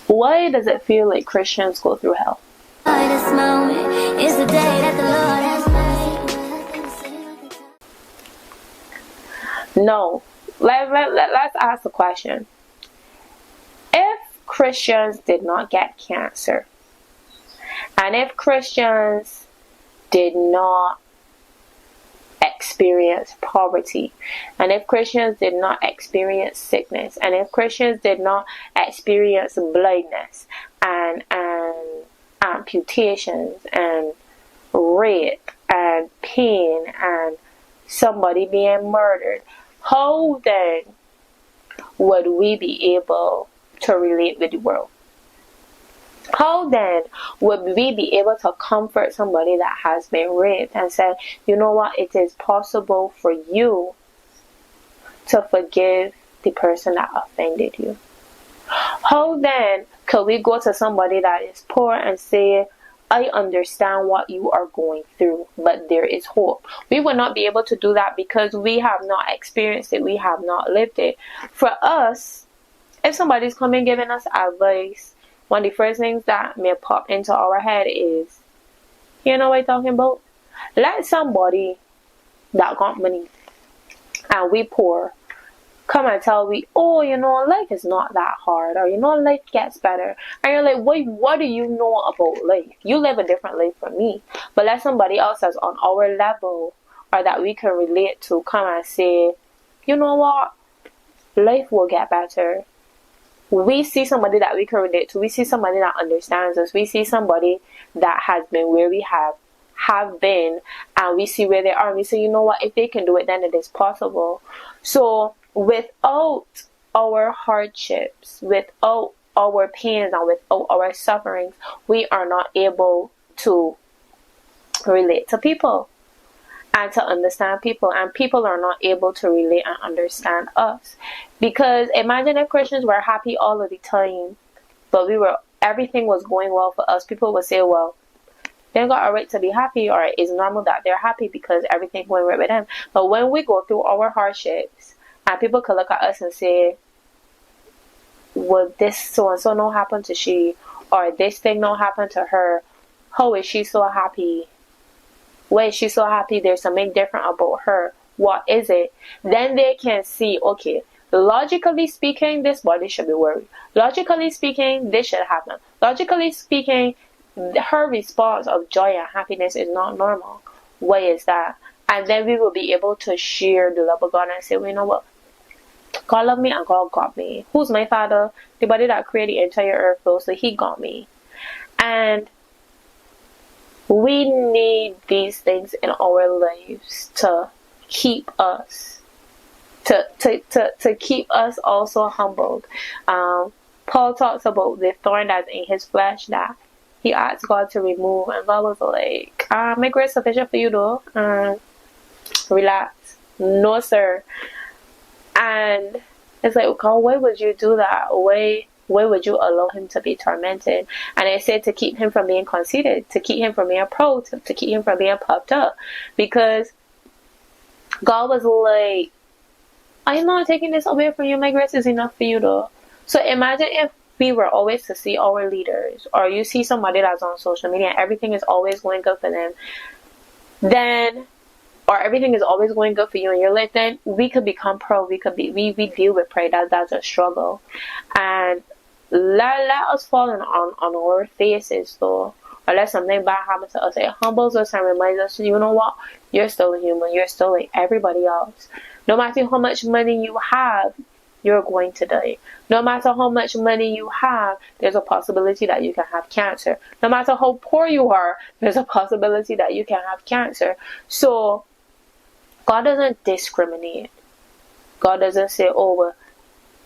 Why does it feel like Christians go through hell? This moment is the day that the Lord has made. No. Let's ask the question. If Christians did not get cancer, and if Christians did not experience poverty, and if Christians did not experience sickness, and if Christians did not experience blindness and amputations and rape and pain and somebody being murdered, how then would we be able to relate with the world? How then would we be able to comfort somebody that has been raped and say, you know what, it is possible for you to forgive the person that offended you? How then could we go to somebody that is poor and say, I understand what you are going through, but there is hope? We will not be able to do that because we have not experienced it. We have not lived it. For us, if somebody's coming giving us advice, one of the first things that may pop into our head is, you know what I'm talking about? Let somebody that got money and we poor come and tell we, oh, you know, life is not that hard, or, you know, life gets better. And you're like, wait, what do you know about life? You live a different life from me. But let somebody else that's on our level or that we can relate to come and say, you know what? Life will get better. We see somebody that we can relate to. We see somebody that understands us. We see somebody that has been where we have been, and we see where they are. And we say, you know what? If they can do it, then it is possible. So without our hardships, without our pains, and without our sufferings, we are not able to relate to people and to understand people, and people are not able to relate and understand us. Because imagine if Christians were happy all of the time, but everything was going well for us. People would say, well, they got a right to be happy, or it's normal that they're happy because everything went right with them. But when we go through our hardships, and people could look at us and say, would this so and so not happen to she, or this thing not happen to her? How is she so happy? Why is she so happy? There's something different about her. What is it? Then they can see, okay, logically speaking, this body should be worried. Logically speaking, this should happen. Logically speaking, her response of joy and happiness is not normal. Why is that? And then we will be able to share the love of God and say, well, you know what? God loved me and God got me. Who's my Father? The body that created the entire earth, so He got me. And we need these things in our lives to keep us, to keep us also humbled. Paul talks about the thorn that's in his flesh that he asked God to remove, and God was like, my grace is sufficient for you though. Relax. No, sir. And it's like, God, why would you do that? Why would you allow him to be tormented? And I said to keep him from being conceited, to keep him from being proud, to keep him from being puffed up. Because God was like, I'm not taking this away from you. My grace is enough for you though. So imagine if we were always to see our leaders, or you see somebody that's on social media and everything is always going good for them, then, or everything is always going good for you in your life, then we could become proud. We deal with pride. That's a struggle. And let us fall on our faces though, or let something bad happen to us. It humbles us and reminds us, you know what? You're still a human. You're still like everybody else. No matter how much money you have, you're going to die. No matter how much money you have, there's a possibility that you can have cancer. No matter how poor you are, there's a possibility that you can have cancer. So God doesn't discriminate. God doesn't say, oh, well,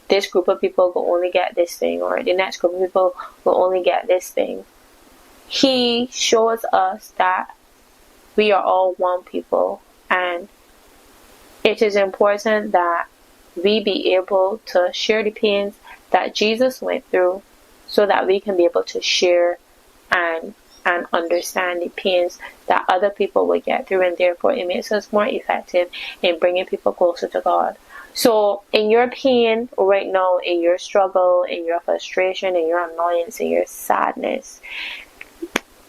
this group of people will only get this thing, or the next group of people will only get this thing. He shows us that we are all one people, and it is important that we be able to share the pains that Jesus went through, so that we can be able to share and understand the pains that other people will get through, and therefore it makes us more effective in bringing people closer to God. So in your pain right now, in your struggle, in your frustration, in your annoyance, in your sadness,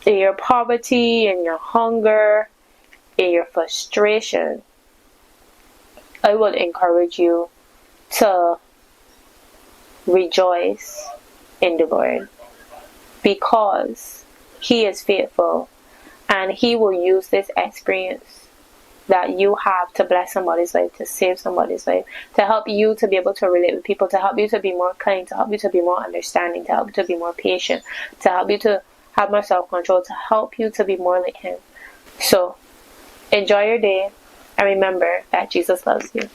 in your poverty, in your hunger, in your frustration, I would encourage you to rejoice in the Lord, because He is faithful and He will use this experience that you have to bless somebody's life, to save somebody's life, to help you to be able to relate with people, to help you to be more kind, to help you to be more understanding, to help you to be more patient, to help you to have more self-control, to help you to be more like Him. So enjoy your day and remember that Jesus loves you.